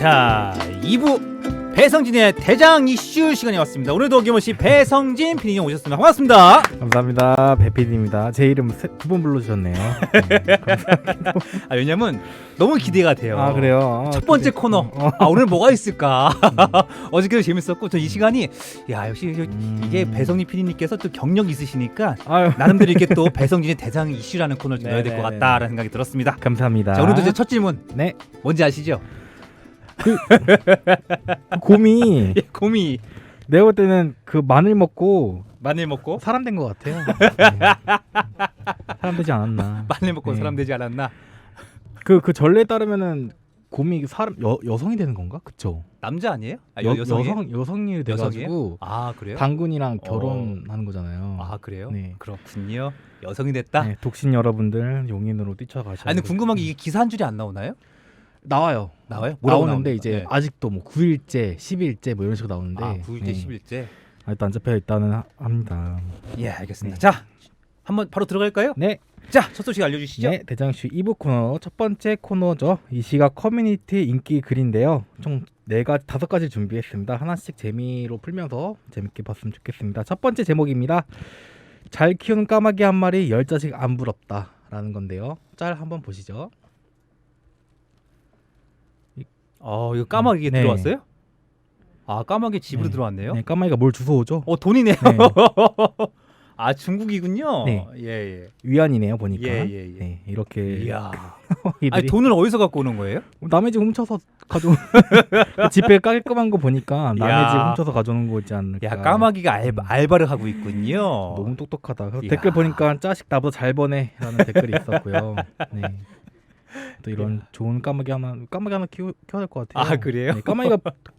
자, 2부 배성진의 대장 이슈 시간이 왔습니다. 오늘도 어김없이 배성진 PD님 오셨습니다. 반갑습니다. 감사합니다. 배PD입니다. 제 이름 두 번 불러주셨네요. 왜냐면 너무 기대가 돼요. 아 그래요? 첫 번째 코너. 오늘 뭐가 있을까? 어저께도 재밌었고 저 이 시간이 야 역시 이게 배성진 PD님께서 또 경력 있으시니까 나름대로 이렇게 또 배성진의 대장 이슈라는 코너를 좀 넣어야 될 것 같다라는 생각이 들었습니다. 감사합니다. 자, 오늘도 이제 첫 질문. 네. 뭔지 아시죠? 곰이 곰이 내가 볼 때는 그 마늘 먹고 사람 된 것 같아요. 네. 사람 되지 않았나? 마늘 먹고 네. 사람 되지 않았나? 그 전례에 따르면은 곰이 사람 여성이 되는 건가? 그쵸? 남자 아니에요? 여성이 돼가지고 아 그래요? 당군이랑 결혼하는 거잖아요. 아 그래요? 네. 그렇군요. 여성이 됐다. 네, 독신 여러분들 용인으로 뛰쳐가셔야. 아니 근데 궁금한 게 이게 기사 한 줄이 안 나오나요? 나와요. 나와요? 나오는데 이제 네. 아직도 뭐 9일째, 10일째 뭐 이런 식으로 나오는데. 9일째, 네. 10일째. 아직도 안 잡혀 있다는 합니다. 예, 알겠습니다. 네. 자, 한번 바로 들어갈까요? 네. 자, 첫 소식 알려주시죠. 네, 대장슈 2부 코너 첫 번째 코너죠. 이 시각 커뮤니티 인기 글인데요. 총 5가지 준비했습니다. 하나씩 재미로 풀면서 재밌게 봤으면 좋겠습니다. 첫 번째 제목입니다. 잘 키우는 까마귀 한 마리 10자식 안 부럽다라는 건데요. 짤 한번 보시죠. 이거 까마귀 네. 들어왔어요? 아, 까마귀 집으로 네. 들어왔네요. 네, 까마귀가 뭘 주워오죠? 돈이네요. 네. 아, 중국이군요. 네. 예. 위안이네요 보니까. 예. 네, 이렇게 이야. 이들이 아니 돈을 어디서 갖고 오는 거예요? 남의 집 훔쳐서 가져온 집에 깔끔한 거 보니까 남의 야. 집 훔쳐서 가져오는 거지 않을까. 야, 까마귀가 알바를 하고 있군요. 너무 똑똑하다. 그래서 이야. 댓글 보니까 짜식 나보다 잘 버네라는 댓글이 있었고요. 네. 또 이런 좋은 까마귀 하나 키워야 될 것 같아요. 아, 그래요? 네, 까마귀가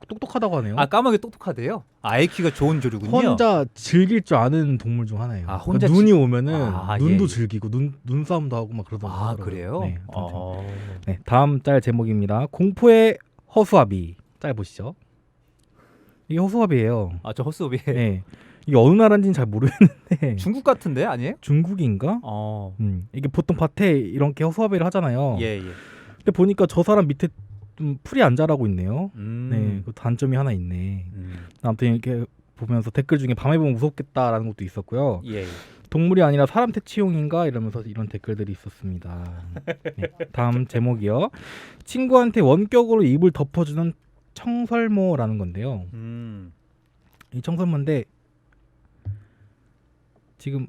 똑똑하다고 하네요. 아, 까마귀 똑똑하대요. IQ가 좋은 조류군요. 혼자 즐길 줄 아는 동물 중 하나예요. 아, 혼자 그러니까 눈이 오면은 눈도 예. 즐기고 눈싸움도 하고 막 그러더라고요. 아, 그래요? 네, 네, 다음 짤 제목입니다. 공포의 허수아비. 짤 보시죠. 이게 허수아비예요. 아, 저 허수아비. 네. 이게 어느 나라인지는 잘 모르겠는데 중국 같은데 아니에요? 중국인가? 이게 보통 밭에 이렇게 허수아비를 하잖아요. 예. 근데 보니까 저 사람 밑에 좀 풀이 안 자라고 있네요. 음. 네, 그 단점이 하나 있네. 아무튼 이렇게 보면서 댓글 중에 밤에 보면 무섭겠다라는 것도 있었고요. 예. 동물이 아니라 사람 퇴치용인가 이러면서 이런 댓글들이 있었습니다. 네, 다음 제목이요. 친구한테 원격으로 입을 덮어주는 청설모라는 건데요. 이 청설모인데 지금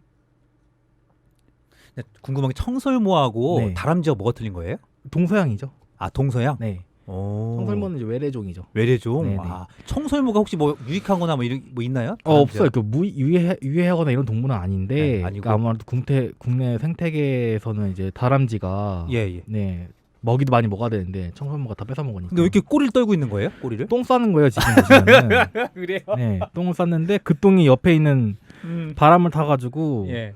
궁금한 게 청설모하고 네. 다람쥐가 뭐가 틀린 거예요? 동서양이죠. 아, 동서양? 네. 오. 청설모는 이제 외래종이죠. 외래종. 네네. 아, 청설모가 혹시 뭐 유익하거나 뭐 이런 뭐 있나요? 없어요. 그 유해하거나 이런 동물은 아닌데 네, 아니고. 그러니까 아무래도 국내 생태계에서는 이제 다람쥐가 예. 네 먹이도 많이 먹어야 되는데 청설모가 다 뺏어 먹으니까. 근데 왜 이렇게 꼬리를 떨고 있는 거예요? 꼬리를? 똥 싸는 거예요 지금 보시면은. 그래요? 네, 똥을 쌌는데 그 똥이 옆에 있는 바람을 타가지고 예.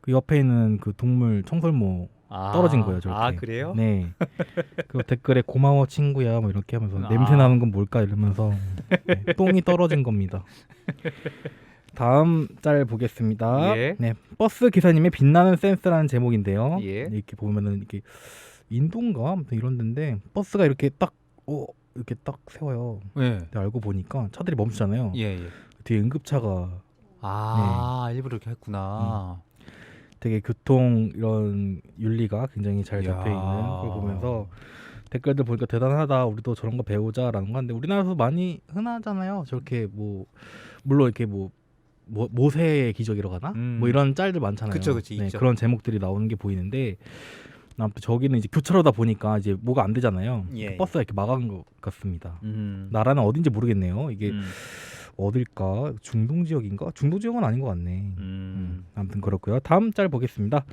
그 옆에 있는 그 동물 청설모 떨어진 거예요. 저렇게. 아, 그래요? 네. 그 댓글에 고마워 친구야 뭐 이렇게 하면서 아. 냄새 나는 건 뭘까 이러면서 네, 똥이 떨어진 겁니다. 다음 짤 보겠습니다. 예. 네, 버스 기사님의 빛나는 센스라는 제목인데요. 예. 이렇게 보면은 이렇게 인도인가 아무튼 이런 데인데 버스가 이렇게 딱 세워요. 예. 근데 알고 보니까 차들이 멈추잖아요. 예. 뒤에 응급차가 일부러 이렇게 했구나. 되게 교통 이런 윤리가 굉장히 잘 이야. 잡혀 있는 걸 보면서 댓글들 보니까 대단하다. 우리도 저런 거 배우자라는 건데 우리나라에서 많이 흔하잖아요. 저렇게 뭐 물론 이렇게 뭐 모세의 기적이라고 하나? 뭐 이런 짤들 많잖아요. 그쵸, 네, 있죠. 그런 제목들이 나오는 게 보이는데 아무튼 저기는 이제 교차로다 보니까 이제 뭐가 안 되잖아요. 예. 버스가 이렇게 막은 것 같습니다. 음. 나라는 어딘지 모르겠네요. 이게 음. 어딜까? 중동 지역인가? 중동 지역은 아닌 것 같네. 아무튼 그렇고요. 다음 짤 보겠습니다.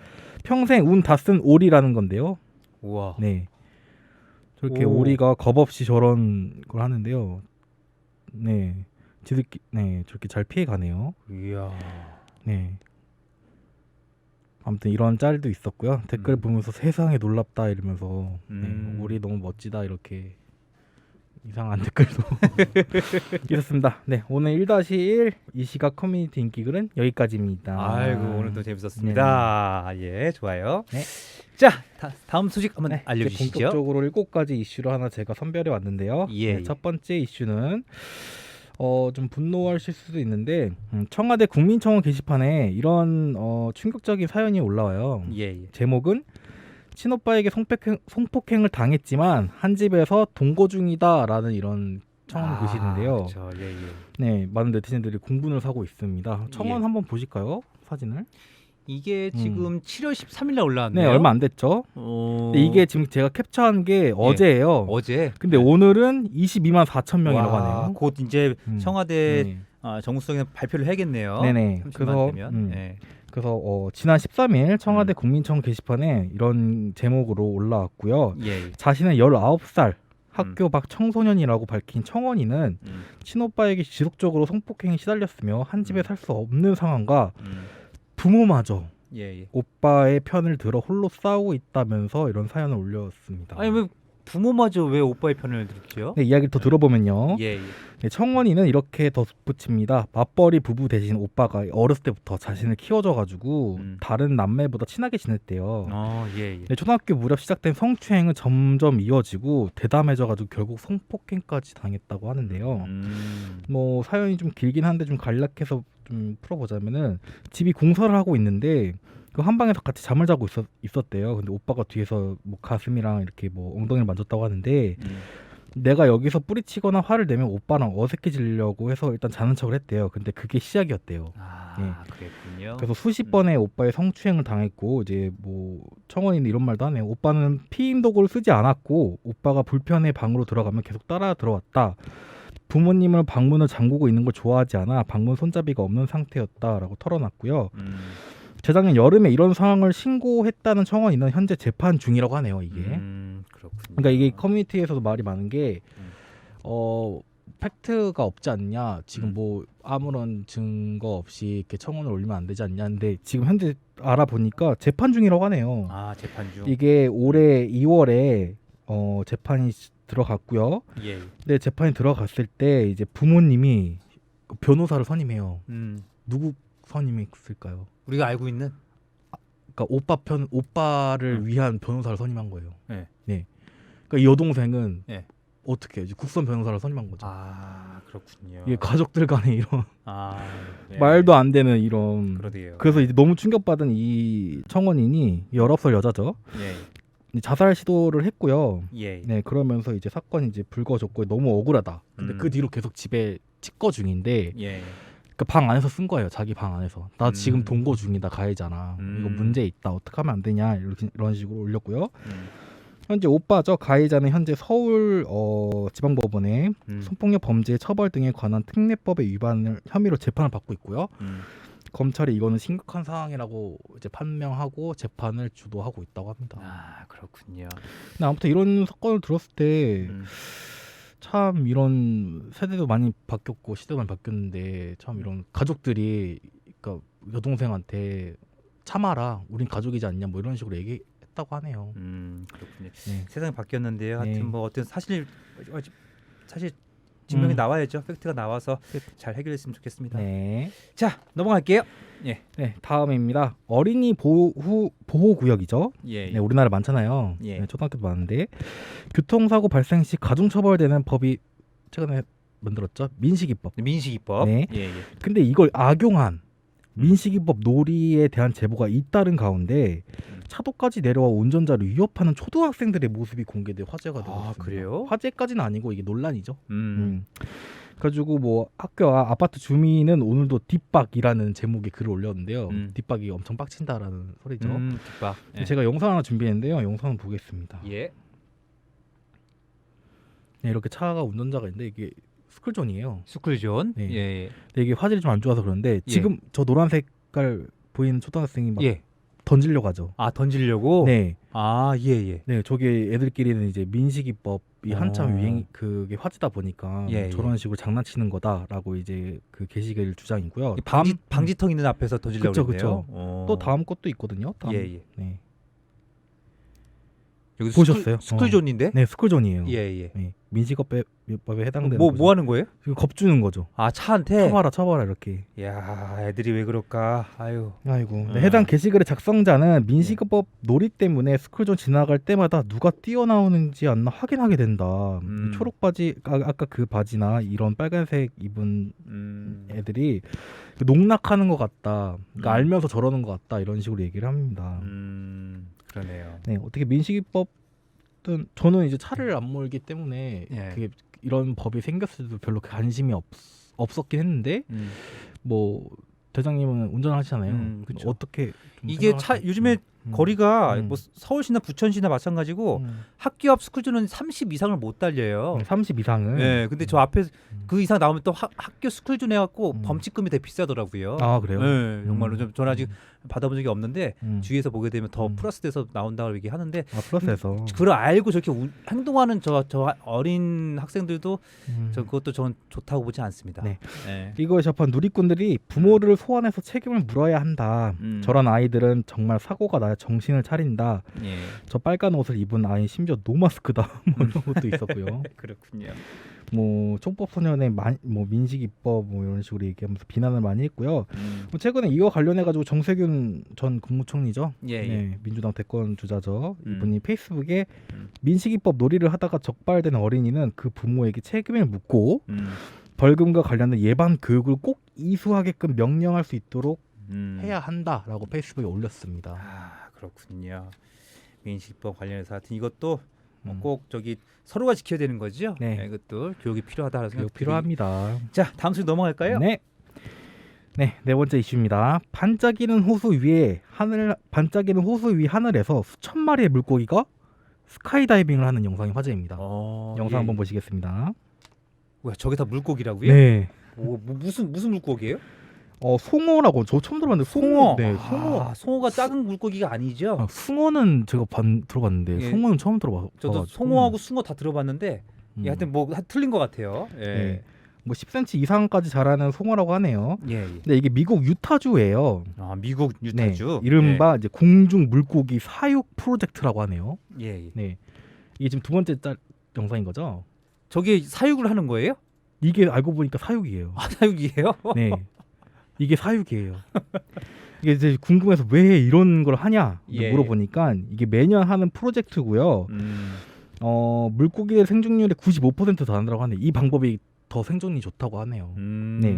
평생 운 다 쓴 오리라는 건데요. 우와. 네. 저렇게 오. 오리가 겁 없이 저런 걸 하는데요. 네. 저렇게 잘 피해 가네요. 이야. 네. 아무튼 이런 짤도 있었고요. 댓글 보면서 세상에 놀랍다 이러면서 네, 오리 너무 멋지다 이렇게 이상한 댓글도 있었습니다. 네, 오늘 1-1 이 시각 커뮤니티 인기 글은 여기까지입니다. 아이고 오늘도 재밌었습니다. 예, 좋아요. 네. 자, 다음 소식 한번 네, 알려주시죠. 이제 본격적으로 7가지 이슈를 하나 제가 선별해 왔는데요. 예, 네, 첫 번째 이슈는 좀 분노하실 수도 있는데 청와대 국민청원 게시판에 이런 충격적인 사연이 올라와요. 예. 제목은 친오빠에게 성폭행을 당했지만 한 집에서 동거 중이다라는 이런 청원 글씨인데요. 그렇죠. 예. 네, 많은 네티즌들이 공분을 사고 있습니다. 청원 예. 한번 보실까요? 사진을? 이게 지금 7월 13일 날 올라왔네요. 네, 얼마 안 됐죠. 근데 이게 지금 제가 캡처한 게 어제예요. 어제. 근데 오늘은 22만 4천 명이라고 하네요. 곧 이제 청와대 네. 정무성에 발표를 해야겠네요. 네네. 30만 그래서 되면. 네. 그래서 지난 13일 청와대 국민청 게시판에 이런 제목으로 올라왔고요. 예. 자신은 19살 학교 밖 청소년이라고 밝힌 청원인은 친오빠에게 지속적으로 성폭행에 시달렸으며 한 집에 살 수 없는 상황과 부모마저 예. 오빠의 편을 들어 홀로 싸우고 있다면서 이런 사연을 올렸습니다. 아니 왜 부모마저 왜 오빠의 편을 들죠? 네, 이야기를 더 들어보면요. 예. 네, 청원인은 이렇게 덧붙입니다. 맞벌이 부부 대신 오빠가 어렸을 때부터 자신을 키워줘가지고 다른 남매보다 친하게 지냈대요. 예. 네, 초등학교 무렵 시작된 성추행은 점점 이어지고 대담해져가지고 결국 성폭행까지 당했다고 하는데요. 뭐 사연이 좀 길긴 한데 좀 간략해서 좀 풀어보자면은 집이 공사를 하고 있는데 그 한 방에서 같이 잠을 자고 있었대요. 근데 오빠가 뒤에서 뭐 가슴이랑 이렇게 뭐 엉덩이를 만졌다고 하는데 내가 여기서 뿌리치거나 화를 내면 오빠랑 어색해지려고 해서 일단 자는 척을 했대요. 근데 그게 시작이었대요. 그랬군요. 그래서 수십 번의 오빠의 성추행을 당했고 이제 뭐 청원인은 이런 말도 하네요. 오빠는 피임 도구를 쓰지 않았고 오빠가 불편해 방으로 들어가면 계속 따라 들어왔다. 부모님을 방문을 잠그고 있는 걸 좋아하지 않아 방문 손잡이가 없는 상태였다라고 털어놨고요. 재작년 여름에 이런 상황을 신고했다는 청원인은 현재 재판 중이라고 하네요. 이게. 그렇군요. 그러니까 이게 커뮤니티에서도 말이 많은 게 팩트가 없지 않냐. 지금 뭐 아무런 증거 없이 이렇게 청원을 올리면 안 되지 않냐. 근데 지금 현재 알아보니까 재판 중이라고 하네요. 재판 중. 이게 올해 2월에 재판이 들어갔고요. 예. 근데 재판이 들어갔을 때 이제 부모님이 변호사를 선임해요. 누구 선임했을까요? 우리가 알고 있는 그러니까 오빠를 위한 변호사를 선임한 거예요. 네. 그러니까 이 여동생은 네. 어떻게 해야지? 국선 변호사를 선임한 거죠. 그렇군요. 이게 가족들 간에 이런 네. 말도 안 되는 이런. 그러게요. 그래서 이제 너무 충격받은 이 청원인이 19살 여자죠. 예. 자살 시도를 했고요. 예. 네, 그러면서 이제 사건이 이제 불거졌고 너무 억울하다. 근데 그 뒤로 계속 집에 치과 중인데 예. 그 방 안에서 쓴 거예요. 자기 방 안에서. 나 지금 동거 중이다. 가해자나. 이거 문제 있다. 어떻게 하면 안 되냐. 이런 식으로 올렸고요. 현재 오빠죠. 가해자는 현재 서울 지방법원에 성폭력 범죄 처벌 등에 관한 특례법의 위반을 혐의로 재판을 받고 있고요. 검찰이 이거는 심각한 상황이라고 이제 판명하고 재판을 주도하고 있다고 합니다. 그렇군요. 근데 아무튼 이런 사건을 들었을 때 참 이런 세대도 많이 바뀌었고 시대도 많이 바뀌었는데 참 이런 가족들이 그러니까 여동생한테 참아라. 우린 가족이지 않냐. 뭐 이런 식으로 얘기했다고 하네요. 그렇군요. 네. 세상이 바뀌었는데요. 하여튼 네. 뭐 어떤 사실 증명이 나와야죠. 팩트가 나와서 잘 해결했으면 좋겠습니다. 네. 자, 넘어갈게요. 예. 네, 다음입니다. 어린이 보호구역이죠. 예. 네, 우리나라 많잖아요. 예. 네, 초등학교도 많은데 교통사고 발생 시 가중처벌되는 법이 최근에 만들었죠. 민식이법. 민식이법. 네. 예. 근데 이걸 악용한 민식이법 놀이에 대한 제보가 잇따른 가운데 차도까지 내려와 운전자를 위협하는 초등학생들의 모습이 공개돼 화제가 되고 있습니다. 그래요? 화제까지는 아니고 이게 논란이죠. 그래가지고 뭐 학교와 아파트 주민은 오늘도 뒷박이라는 제목의 글을 올렸는데요. 뒷박이 엄청 빡친다라는 소리죠. 뒷박. 예. 제가 영상 하나 준비했는데요. 영상을 보겠습니다. 예. 네, 이렇게 차가 운전자가 있는데 이게 스쿨존이에요. 스쿨존. 네. 예. 근데 이게 화질이 좀 안 좋아서 그런데 지금 저 노란 색깔 보이는 초등학생이 막 던지려고 하죠. 던지려고? 네. 예. 네, 저게 애들끼리는 이제 민식이법이 한참 유행 그게 화제다 보니까 저런 식으로 장난치는 거다라고 이제 그 게시글 주장이고요. 방지턱 있는 앞에서 던지려고 그렇죠. 또 다음 것도 있거든요. 다음. 예. 네. 여기 보셨어요? 스쿨존인데? 네, 스쿨존이에요. 예. 네, 민식이법에 해당되는 뭐 하는 거예요? 이거 겁주는 거죠. 아, 차한테. 쳐봐라 이렇게. 야, 애들이 왜 그럴까? 아유. 아이고. 네, 해당 게시글의 작성자는 민식이법 놀이 때문에 스쿨존 지나갈 때마다 누가 뛰어나오는지 안 확인하게 된다. 초록 바지 아까 그 바지나 이런 빨간색 입은 애들이 농락하는 것 같다. 그러니까 알면서 저러는 것 같다. 이런 식으로 얘기를 합니다. 그러네요. 네, 어떻게 민식이법은 저는 이제 차를 안 몰기 때문에 예. 그게 이런 법이 생겼을 때도 별로 관심이 없었긴 했는데 뭐 대장님은 운전하시잖아요. 그쵸. 어떻게 좀 이게 차 요즘에 거리가 뭐 서울시나 부천시나 마찬가지고 학교 앞 스쿨존은 30 이상을 못 달려요. 30 이상은. 네, 근데 저 앞에 그 이상 나오면 또 학교 스쿨존 해갖고 범칙금이 되게 비싸더라고요. 아 그래요? 네, 정말로 좀 저는 아직 받아본 적이 없는데 주위에서 보게 되면 더 플러스돼서 나온다고 얘기하는데 아 플러스에서. 그걸 알고 저렇게 행동하는 저 어린 학생들도 저 그것도 전 좋다고 보지 않습니다. 네. 네. 이거에 접한 누리꾼들이 부모를 소환해서 책임을 물어야 한다. 저런 아이들은 정말 사고가 나야 정신을 차린다. 예. 저 빨간 옷을 입은 아이 심지어 노마스크다. 뭐 이런 것도 있었고요. 그렇군요. 뭐 촉법소년의 뭐 민식이법 뭐 이런 식으로 얘기하면서 비난을 많이 했고요. 뭐 최근에 이와 관련해 가지고 정세균 전 국무총리죠. 예. 네, 민주당 대권 주자죠. 이분이 페이스북에 민식이법 놀이를 하다가 적발된 어린이는 그 부모에게 책임을 묻고 벌금과 관련된 예방 교육을 꼭 이수하게끔 명령할 수 있도록 해야 한다라고 페이스북에 올렸습니다. 아 그렇군요. 민식법 관련해서 하여튼 이것도 꼭 저기 서로가 지켜야 되는 거죠. 네. 이것도 교육이 필요하다라는 생각. 교육 필요합니다. 자 다음 소식 넘어갈까요? 네. 네 번째 이슈입니다. 반짝이는 호수 위 하늘에서 수천 마리의 물고기가 스카이다이빙을 하는 영상이 화제입니다. 영상 한번 보시겠습니다. 뭐야 저게 다 물고기라고요? 네. 무슨 물고기예요? 송어라고 저 처음 들어봤는데 송어. 네, 송어. 송어가 작은 물고기가 아니죠? 숭어는 제가 들어봤는데 예. 송어는 처음 들어봐. 저도 송어하고 숭어 다 들어봤는데 하여튼 뭐 틀린 것 같아요. 예. 네. 뭐 10cm 이상까지 자라는 송어라고 하네요. 예. 근데 이게 미국 유타주예요. 아 미국 유타주. 네, 이른바 이제 공중 물고기 사육 프로젝트라고 하네요. 예. 네. 이게 지금 두 번째 영상인 거죠? 저게 사육을 하는 거예요? 이게 알고 보니까 사육이에요. 아 사육이에요? 네. 이게 사육이에요. 이게 이제 궁금해서 왜 이런 걸 하냐 물어보니까 이게 매년 하는 프로젝트고요. 물고기의 생존율의 95%더 난다고 하네요. 이 방법이 더 생존이 좋다고 하네요. 네.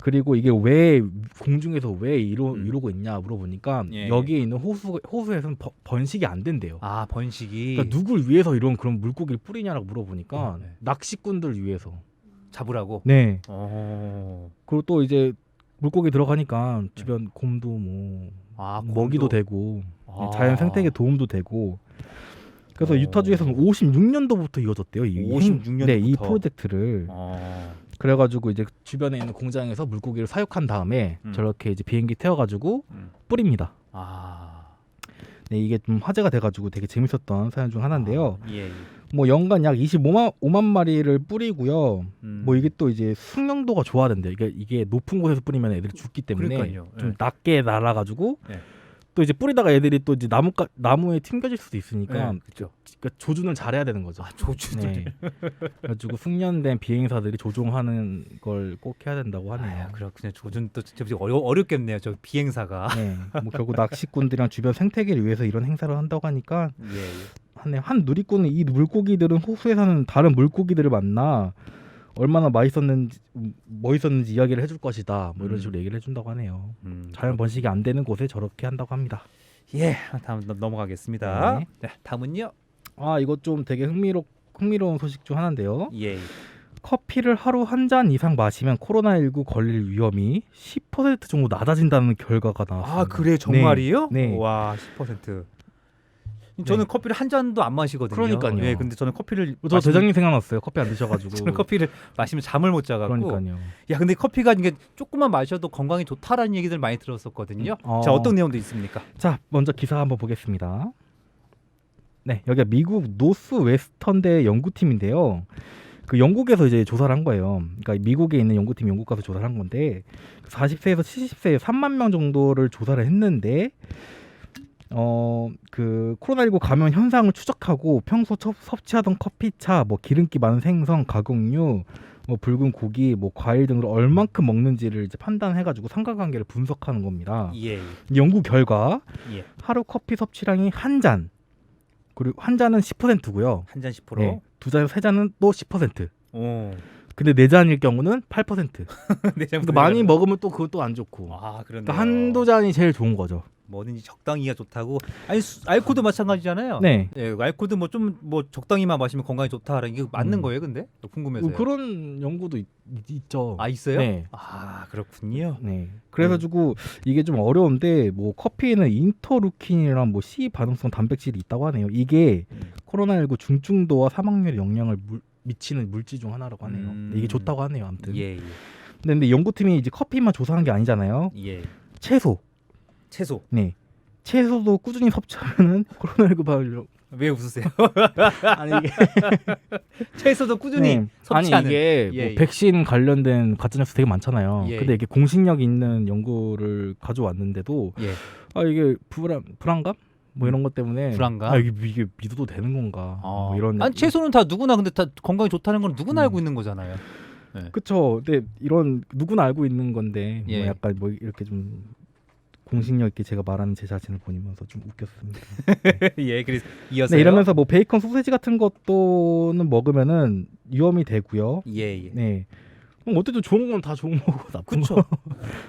그리고 이게 왜 공중에서 왜 이러고 있냐 물어보니까 여기에 있는 호수에서는 번식이 안 된대요. 아 번식이. 그러니까 누굴 위해서 이런 그런 물고기를 뿌리냐라고 물어보니까 낚시꾼들 위해서 잡으라고. 네. 그리고 또 이제 물고기 들어가니까 주변 곰도 뭐 먹이도 되고 자연 생태계 도움도 되고 그래서 유타주에서는 56년도부터 이어졌대요. 56년도부터. 네, 이 프로젝트를. 그래가지고 이제 주변에 있는 공장에서 물고기를 사육한 다음에 저렇게 이제 비행기 태워가지고 뿌립니다. 네, 이게 좀 화제가 돼가지고 되게 재밌었던 사연 중 하나인데요. 뭐 연간 약 25만 마리를 뿌리고요. 뭐 이게 또 이제 숙련도가 좋아야 된대요. 이게 높은 곳에서 뿌리면 애들이 죽기 때문에 그러니까요. 좀 낮게 날아가지고 네. 또 이제 뿌리다가 애들이 또 이제 나무에 튕겨질 수도 있으니까 그렇죠. 그러니까 조준을 잘해야 되는 거죠. 조준을. 네. 그래가지고 숙련된 비행사들이 조종하는 걸 꼭 해야 된다고 하네요. 그렇군요. 조준 또 진짜 어렵겠네요. 저 비행사가. 네. 뭐 결국 낚시꾼들이랑 주변 생태계를 위해서 이런 행사를 한다고 하니까 한 누리꾼은 이 물고기들은 호수에 사는 다른 물고기들을 만나 얼마나 멋있었는지 이야기를 해줄 것이다. 뭐 이런 식으로 얘기를 해준다고 하네요. 자연 번식이 안 되는 곳에 저렇게 한다고 합니다. 예, 다음 넘어가겠습니다. 네, 다음은요. 이것 좀 되게 흥미로운 소식 중 하나인데요. 예. 커피를 하루 한 잔 이상 마시면 코로나19 걸릴 위험이 10% 정도 낮아진다는 결과가 나왔습니다. 아, 그래 정말이요? 네. 와, 10%. 저는 커피를 한 잔도 안 마시거든요. 그러니까요. 네, 근데 저는 커피를 저 대장님 생각났어요. 커피 안 드셔가지고. 저는 커피를 마시면 잠을 못 자가지고. 그러니까요. 야, 근데 커피가 이게 조금만 마셔도 건강에 좋다라는 얘기들 많이 들었었거든요. 자, 어떤 내용도 있습니까? 자, 먼저 기사 한번 보겠습니다. 네, 여기가 미국 노스 웨스턴대 연구팀인데요. 그 영국에서 이제 조사를 한 거예요. 그러니까 미국에 있는 연구팀이 영국 가서 조사를 한 건데 40세에서 70세 3만 명 정도를 조사를 했는데 그 코로나19 감염 현상을 추적하고 평소 섭취하던 커피차, 뭐 기름기 많은 생선, 가공류, 뭐 붉은 고기, 뭐 과일 등을 얼만큼 먹는지를 이제 판단해가지고 상관관계를 분석하는 겁니다. 예. 이 연구 결과 예. 하루 커피 섭취량이 한 잔, 그리고 한 잔은 10%고요. 한 잔 10%. 네, 두 잔에서 세 잔은 또 10%. 오. 근데 네 잔일 경우는 8%. 네, 그러니까 많이 먹으면 또 그건 또 안 좋고. 아, 그런데 그러니까 한두 잔이 제일 좋은 거죠. 뭐든지 적당히가 좋다고. 아니 알코올도 마찬가지잖아요. 네. 예, 알코올도 뭐 좀 뭐 적당히만 마시면 건강에 좋다라는 게 맞는 거예요, 근데? 궁금해서요. 그런 연구도 있죠. 아, 있어요? 네. 아, 그렇군요. 네. 그래가지고 이게 좀 어려운데 뭐 커피에는 인터루킨이랑 뭐 C 반응성 단백질이 있다고 하네요. 이게 코로나19 중증도와 사망률에 영향을 미치는 물질 중 하나라고 하네요. 이게 좋다고 하네요. 아무튼. 예. 근데 연구팀이 이제 커피만 조사한 게 아니잖아요. 예. 채소. 네. 채소도 꾸준히 섭취하면은 코로나19 발병. 왜 웃으세요? 아니 이게 채소도 꾸준히 네. 섭취하는. 아니 이게 예, 뭐 예. 백신 관련된 가짜뉴스 되게 많잖아요. 예, 근데 이게 공신력 있는 연구를 가져왔는데도 예. 이게 불안감? 뭐 이런 것 때문에 불안감? 이게 믿어도 되는 건가? 뭐 이런. 아니 채소는 다 누구나 근데 다 건강에 좋다는 건 누구나 알고 있는 거잖아요. 그쵸. 근데 이런 누구나 알고 있는 건데 예. 뭐 약간 뭐 이렇게 좀 공신력 있게 제가 말하는 제 자신을 보면서 좀 웃겼습니다. 예, 그래서 이어서 네, 이러면서 뭐 베이컨, 소세지 같은 것도는 먹으면은 위험이 되고요. 예. 네. 어쨌든 좋은 건 다 좋은 거고 나쁜 그쵸. 거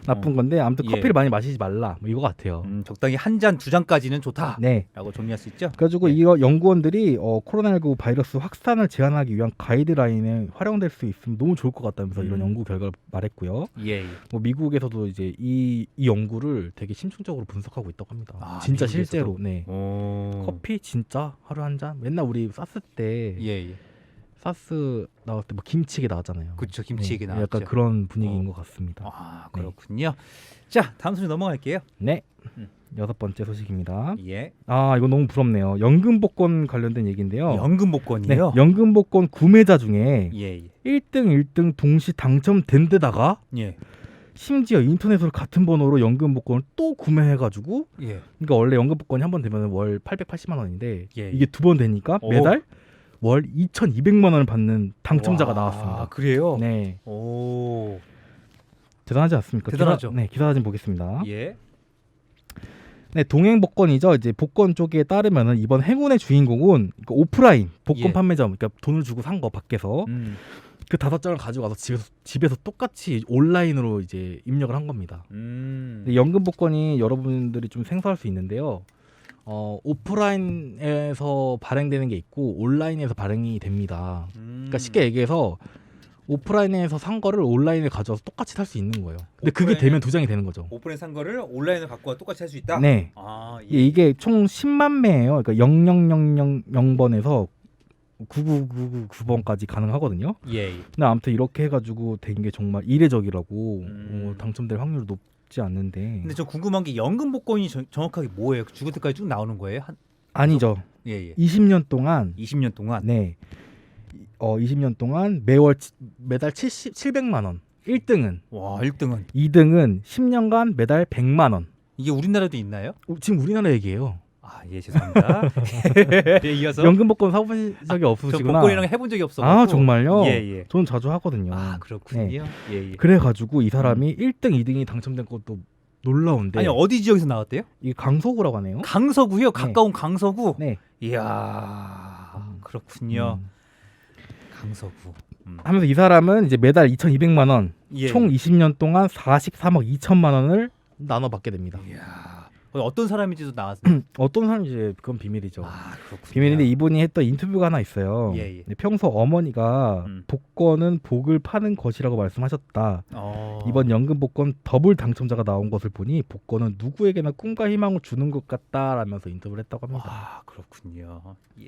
나쁜 건데 아무튼 예. 커피를 많이 마시지 말라 뭐 이거 같아요. 적당히 한 잔, 두 잔까지는 좋다라고 네. 정리할 수 있죠. 그래가지고 이거 연구원들이 코로나19 바이러스 확산을 제한하기 위한 가이드라인에 활용될 수 있으면 너무 좋을 것 같다면서 이런 연구 결과를 말했고요. 예. 뭐 미국에서도 이제 이 연구를 되게 심층적으로 분석하고 있다고 합니다. 진짜 미국에서도? 실제로. 네. 오. 커피 진짜 하루 한 잔. 맨날 우리 사스 때 예. 사스 나올 때 뭐 김치찌개 나왔잖아요. 그렇죠. 김치찌개 네, 나왔죠. 약간 그런 분위기인 것 같습니다. 아, 그렇군요. 자, 다음 소식 넘어갈게요. 네. 음. 6번째 소식입니다. 예. 이거 너무 부럽네요. 연금 복권 관련된 얘기인데요. 연금 네, 복권이요? 연금 복권 구매자 중에 예. 1등 동시 당첨된 데다가 예. 심지어 인터넷으로 같은 번호로 연금 복권을 또 구매해가지고 예. 그러니까 원래 연금 복권이 한 번 되면 월 880만 원인데 예. 이게 두 번 되니까 오. 매달 월 2,200만 원을 받는 당첨자가 와, 나왔습니다. 그래요? 네, 오. 대단하지 않습니까? 대단하죠. 기사 사진 보겠습니다. 예. 네, 동행 복권이죠. 이제 복권 쪽에 따르면은 이번 행운의 주인공은 그러니까 오프라인 복권 예. 판매점, 그러니까 돈을 주고 산 거 밖에서 그 5장을 가지고 가서 집에서 똑같이 온라인으로 이제 입력을 한 겁니다. 근데 연금 복권이 여러분들이 좀 생소할 수 있는데요. 오프라인에서 발행되는 게 있고 온라인에서 발행이 됩니다. 그러니까 쉽게 얘기해서 오프라인에서 산 거를 온라인에 가져와서 똑같이 살 수 있는 거예요. 근데 그게 되면 2장이 되는 거죠. 오프라인 산 거를 온라인으로 갖고 와 똑같이 할 수 있다? 네. 아, 예. 이게 총 10만 매예요. 그러니까 0000번에서 99999번까지 가능하거든요. 예. 근데 아무튼 이렇게 해가지고 된 게 정말 이례적이라고 당첨될 확률이 높지 않는데. 근데 저 궁금한 게 연금 복권이 정확하게 뭐예요? 죽을 때까지 쭉 나오는 거예요? 아니죠. 예. 20년 동안 20년 동안. 네. 20년 동안 매달 700만 원. 1등은. 와, 1등은 2등은 10년간 매달 100만 원. 이게 우리나라도 있나요? 지금 우리나라 얘기예요. 아, 예, 죄송합니다. 예, 이어서 연금 복권 사보신 적이 저 없으시구나. 복권이랑 해본 적이 없어가지고. 아, 정말요? 예. 저는 자주 하거든요. 아, 그렇군요. 예. 그래가지고 이 사람이 1등, 2등이 당첨된 것도 놀라운데. 아니, 어디 지역에서 나왔대요? 이게 강서구라고 하네요. 강서구요? 가까운 강서구? 네. 이야, 그렇군요. 강서구. 하면서 이 사람은 이제 매달 2,200만 원, 예. 총 20년 동안 43억 2천만 원을 나눠 받게 됩니다. 이야. 어떤 사람인지도 나왔어요. 어떤 사람인지 그건 비밀이죠. 아, 그렇군요. 비밀인데 이분이 했던 인터뷰가 하나 있어요. 예. 근데 평소 어머니가 복권은 복을 파는 것이라고 말씀하셨다. 이번 연금 복권 더블 당첨자가 나온 것을 보니 복권은 누구에게나 꿈과 희망을 주는 것 같다라면서 인터뷰를 했다고 합니다. 아, 그렇군요. 예.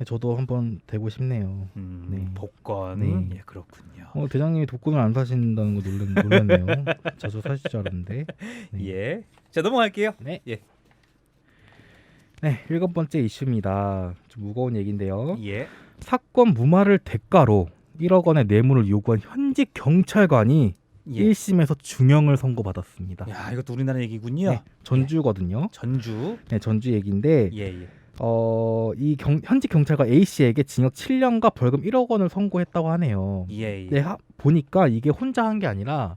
저도 한번 되고 싶네요. 네. 복권. 네. 예, 그렇군요. 대장님이 복권을 안 사신다는 거 놀랐네요. 자주 사실 줄 알았는데. 네. 예. 자, 넘어갈게요. 네. 예. 네, 7번째 이슈입니다. 좀 무거운 얘기인데요. 예. 사건 무마를 대가로 1억 원의 뇌물을 요구한 현직 경찰관이 예. 1심에서 중형을 선고받았습니다. 야, 이것도 우리나라 얘기군요. 네, 전주거든요. 전주. 네, 전주 얘기인데 예. 현직 경찰관 A 씨에게 징역 7년과 벌금 1억 원을 선고했다고 하네요. 예. 네, 보니까 이게 혼자 한 게 아니라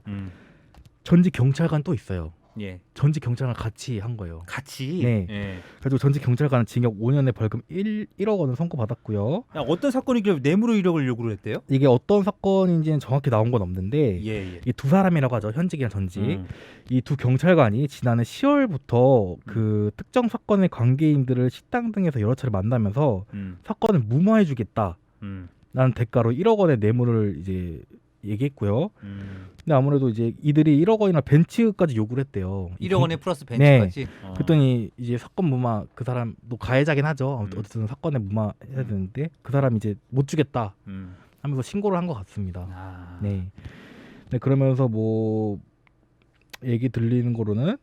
전직 경찰관 또 있어요. 예. 전직 경찰관 같이 한 거예요. 같이. 네. 예. 그래서 전직 경찰관은 징역 5년에 벌금 1억 원을 선고받았고요. 야, 어떤 사건이길래 뇌물 의혹을 요구를 했대요? 이게 어떤 사건인지는 정확히 나온 건 없는데 예. 이 두 사람이라고 하죠. 현직이랑 전직. 이 두 경찰관이 지난해 10월부터 그 특정 사건의 관계인들을 식당 등에서 여러 차례 만나면서 사건을 무마해주겠다. 라는 대가로 1억 원의 뇌물을 이제 얘기했고요. 근데 아무래도 이제 이들이 1억 원이나 벤츠까지 요구를 했대요. 1억 원에 플러스 벤츠까지. 네. 그랬더니 이제 사건 무마 그 사람도 가해자긴 하죠. 어쨌든 사건에 무마해야 되는데 그 사람이 이제 못 주겠다 하면서 신고를 한 것 같습니다. 아. 네. 네, 그러면서 뭐 얘기 들리는 거로는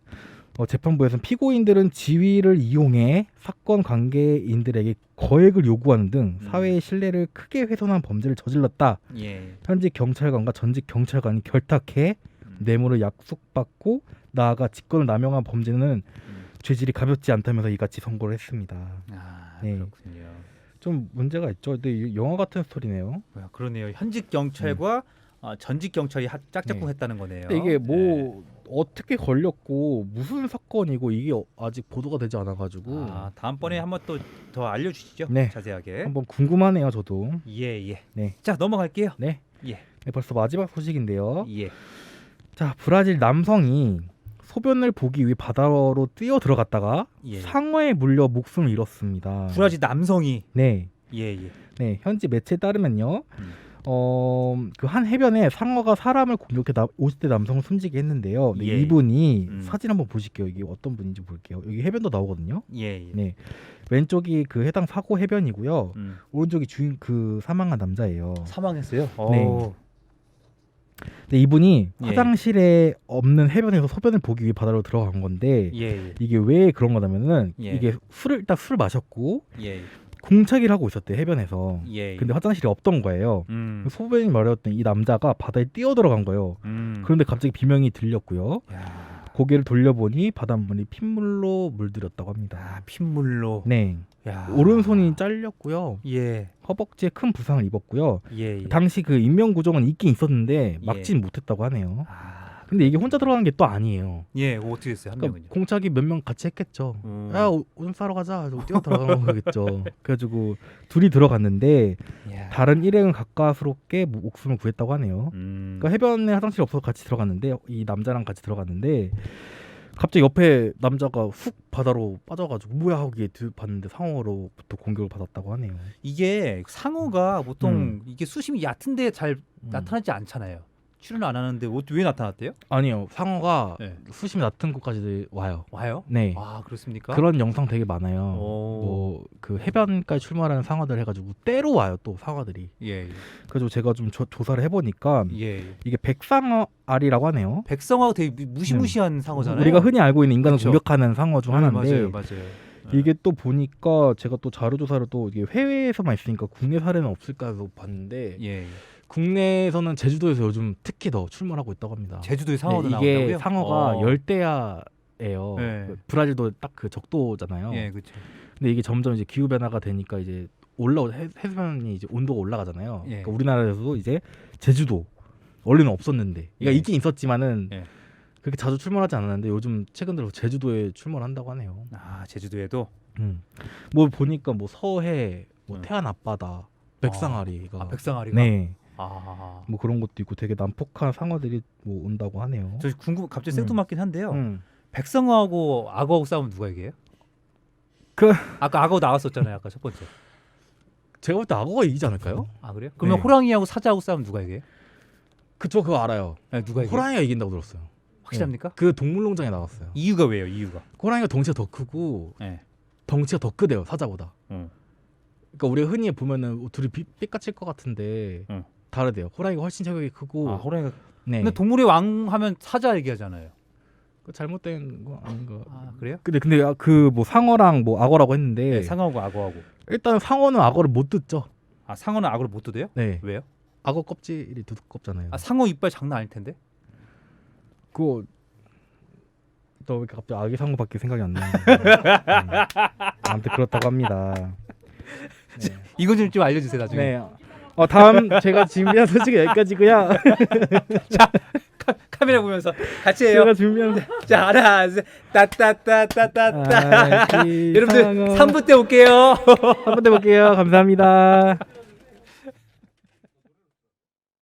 재판부에서는 피고인들은 지위를 이용해 사건 관계인들에게 거액을 요구하는 등 사회의 신뢰를 크게 훼손한 범죄를 저질렀다. 예. 현직 경찰관과 전직 경찰관이 결탁해 뇌물을 약속받고 나아가 직권을 남용한 범죄는 죄질이 가볍지 않다면서 이같이 선고를 했습니다. 아, 네. 그렇군요. 좀 문제가 있죠. 근데 이 영화 같은 스토리네요. 그러네요. 현직 경찰과 전직 경찰이 짝짝꿍했다는 거네요. 근데 이게 뭐 어떻게 걸렸고 무슨 사건이고 이게 아직 보도가 되지 않아가지고 다음번에 한번 또 더 알려주시죠. 네. 자세하게. 한번 궁금하네요, 저도. 예. 네. 자, 넘어갈게요. 네. 예. 네, 벌써 마지막 소식인데요. 예. 자, 브라질 남성이 소변을 보기 위해 바다로 뛰어 들어갔다가 예. 상어에 물려 목숨을 잃었습니다. 브라질 남성이. 네. 예. 네, 현지 매체에 따르면요. 그 한 해변에 상어가 사람을 공격해 50대 남성을 숨지게 했는데요. 네, 예. 이분이 사진 한번 보실게요. 이게 어떤 분인지 볼게요. 여기 해변도 나오거든요. 예. 네, 왼쪽이 그 해당 사고 해변이고요. 오른쪽이 주인 그 사망한 남자예요. 사망했어요. 네. 근데 이분이 예. 화장실에 없는 해변에서 소변을 보기 위해 바다로 들어간 건데 예. 이게 왜 그런 거냐면은 예. 이게 일단 술을 마셨고 예. 공차기를 하고 있었대요, 해변에서. 예. 근데 화장실이 없던 거예요. 소변이 마려웠던 이 남자가 바다에 뛰어 들어간 거예요. 그런데 갑자기 비명이 들렸고요. 야. 고개를 돌려보니 바닷물이 핏물로 물들였다고 합니다. 핏물로. 네. 야. 오른손이 잘렸고요. 예. 허벅지에 큰 부상을 입었고요. 예. 당시 그 인명 구조는 있긴 있었는데 막지는 못했다고 하네요. 근데 이게 혼자 들어간 게 또 아니에요. 예, 어떻게 됐어요? 한 그러니까 명은요? 공차기 몇 명 같이 했겠죠. 야, 오줌 싸러 가자. 뛰어 들어간 거겠죠. 그래가지고 둘이 들어갔는데 다른 일행은 가까스럽게 목숨을 구했다고 하네요. 그러니까 해변에 화장실 없어서 같이 들어갔는데 이 남자랑 같이 들어갔는데 갑자기 옆에 남자가 훅 바다로 빠져가지고 뭐야 하고 봤는데 상어로부터 공격을 받았다고 하네요. 이게 상어가 보통 이게 수심이 얕은데 잘 나타나지 않잖아요. 출연 안 하는데 왜 나타났대요? 아니요, 상어가 네. 수심이 낮은 곳까지 와요. 네. 그렇습니까? 그런 영상 되게 많아요. 뭐 그 해변까지 출몰하는 상어들 해가지고 때로 와요, 또 상어들이. 예. 그래서 제가 좀 조사를 해보니까 예. 이게 백상어알이라고 하네요. 백상어가 되게 무시무시한 상어잖아요. 우리가 흔히 알고 있는 인간을 그쵸? 공격하는 상어 중 하나인데 맞아요. 이게 또 보니까 제가 또 자료 조사를 또 이게 해외에서만 있으니까 국내 사례는 없을까 해서 봤는데 예. 국내에서는 제주도에서 요즘 특히 더 출몰하고 있다고 합니다. 제주도에 상어도 네, 이게 나온다고요? 상어가 열대야예요. 네. 브라질도 딱 그 적도잖아요. 예, 그렇죠. 근데 이게 점점 이제 기후 변화가 되니까 이제 해수면이 이제 온도가 올라가잖아요. 예. 그러니까 우리나라에서도 이제 제주도 원래는 없었는데, 그러니까 예. 있긴 있었지만은 예. 그렇게 자주 출몰하지 않았는데 요즘 최근 들어 제주도에 출몰한다고 하네요. 제주도에도. 뭐 보니까 뭐 서해, 뭐 태안 앞바다, 백상아리가. 백상아리가. 네. 뭐 그런 것도 있고 되게 난폭한 상어들이 뭐 온다고 하네요. 저 갑자기 생뚱맞긴 한데요. 백상어하고 악어하고 싸우면 누가 이겨요? 아까 악어 나왔었잖아요. 아까 첫 번째. 제가 볼 때 악어가 이기지 않을까요? 그래요? 그러면 네. 호랑이하고 사자하고 싸우면 누가 이겨요? 그거 알아요. 네, 누가 이겨요? 호랑이가 이긴다고 들었어요. 확실합니까? 네. 그 동물농장에 나왔어요. 이유가 왜요? 이유가? 호랑이가 덩치가 더 크고 네. 덩치가 더 크대요, 사자보다. 그러니까 우리가 흔히 보면은 둘이 삐까칠 것 같은데 다르대요. 호랑이가 훨씬 체격이 크고. 호랑이가. 네. 근데 동물의 왕 하면 사자 얘기하잖아요. 그 잘못된 거 아닌가? 그래요? 근데 그 뭐 상어랑 뭐 악어라고 했는데 네, 상어하고 악어하고. 일단 상어는 악어를 못 뜯죠. 상어는 악어를 못 뜯어요? 네. 왜요? 악어 껍질이 두껍잖아요. 상어 이빨 장난 아닐 텐데. 그거 너왜 갑자기 아기 상어밖에 생각이 안 나요. 아무튼 그렇다고 합니다. 네. 이거 좀 알려주세요 나중에. 네. 다음 제가 준비한 소식은 여기까지고요. 카메라 보면서 같이 해요. 제가 준비한 자 하나 둘 따따따따따따. 아기 여러분들 상어. 3부 때 올게요. 3번 때 볼게요. 감사합니다.